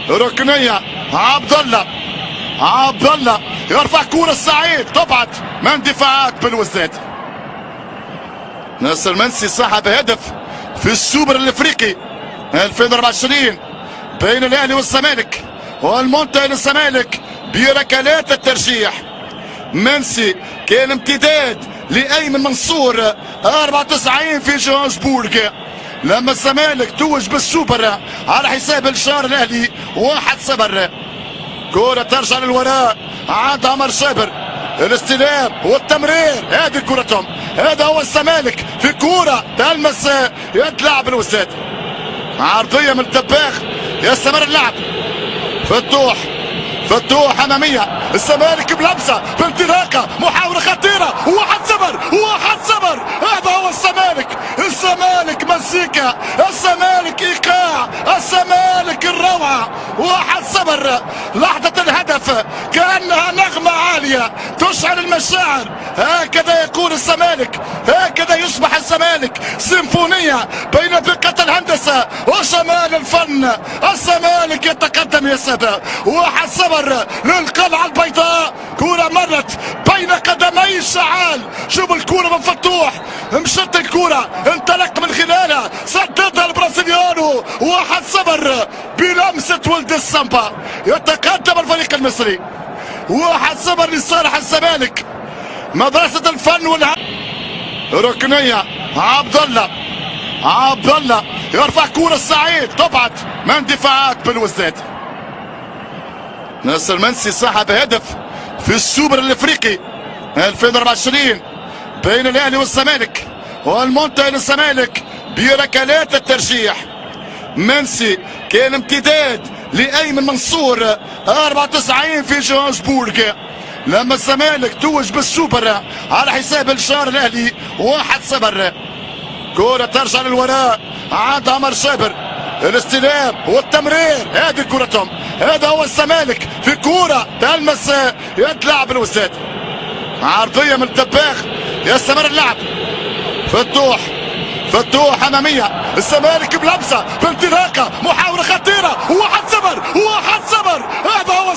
ركنيه. عبد الله يرفع كوره السعيد، تبعد من دفاعات بالوزات. ناصر منسي صاحب هدف في السوبر الافريقي 2024 بين الاهلي والزمالك، والمنتهي للزمالك بركلات الترجيح. منسي كان امتداد لايمن منصور 94 في جوهانسبورغ لما الزمالك توج بالسوبر على حساب الشهر الاهلي 1-0. كرة ترجع للوراء عند عمر شابر، الاستلام والتمرير، هذه كرتهم، هذا هو الزمالك في كرة تلمس يد لاعب الوساد. عرضية من الدباغ، يستمر اللعب. فتوح امامية، الزمالك بلمسة بانطلاقة، محاولة خطيرة، 1-0 هذا هو الزمالك مزيكا، الزمالك ايقاع، الزمالك الروعة. 1-0 لحظة الهدف كأنها نغمة عالية تشعل المشاعر. هكذا يكون الزمالك، هكذا يصبح الزمالك سيمفونية بين دقة الهندسة وجمال الفن. الزمالك يتقدم يا سادة، 1-0 للقلعة البيضاء. كرة مرت بين قدمي الشعال، شوفوا الكرة من فتوح، مشت الكرة، انطلق من خلالها، سددها البرازيليانو. 1-0 بلمسة ولد السامبا، يتقدم الفريق المصري. 1-0 لصالح الزمالك، مدرسة الفن ركنية. عبد الله يرفع كرة السعيد، تبعد من دفاعات بالوزات. ناصر منسي صاحب هدف في السوبر الافريقي 2024 بين الاهلي والزمالك، والمنتهي للزمالك بركلات الترجيح. منسي كان امتداد لايمن منصور 94 في جوهانسبورغ لما الزمالك توج بالسوبر على حساب الشهر الاهلي 1-0. كرة ترجع للوراء عند عمر شابر، الاستلام والتمرير، هذه كرتهم، هذا هو الزمالك في كرة تلمس يد لاعب الوساد. عرضية من الدباغ، يستمر اللعب. فتوح امامية، الزمالك بلمسة بانطلاقة، محاولة خطيرة، 1-0 هذا هو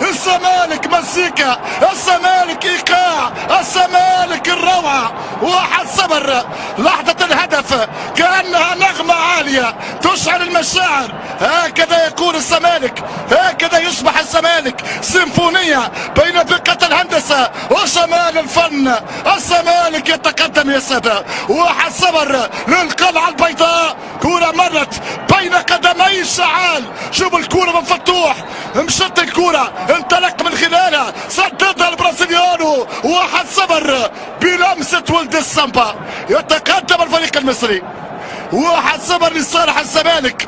الزمالك مزيكا، الزمالك ايقاع، الزمالك الروعة. 1-0 لحظة الهدف كأنها نغمة عالية تشعل المشاعر. هكذا يكون الزمالك، هكذا يصبح الزمالك سيمفونية بين دقة الهندسة وجمال الفن. الزمالك يتقدم يا سادة، 1-0 للقلعة البيضاء. كرة مرت بين قدمي الشعال، شوفوا الكرة من فتوح، مشت الكرة، انطلق من خلالها، سددها البرازيليانو. 1-0 بلمسة ولد السامبا، يتقدم الفريق المصري. 1-0 لصالح الزمالك.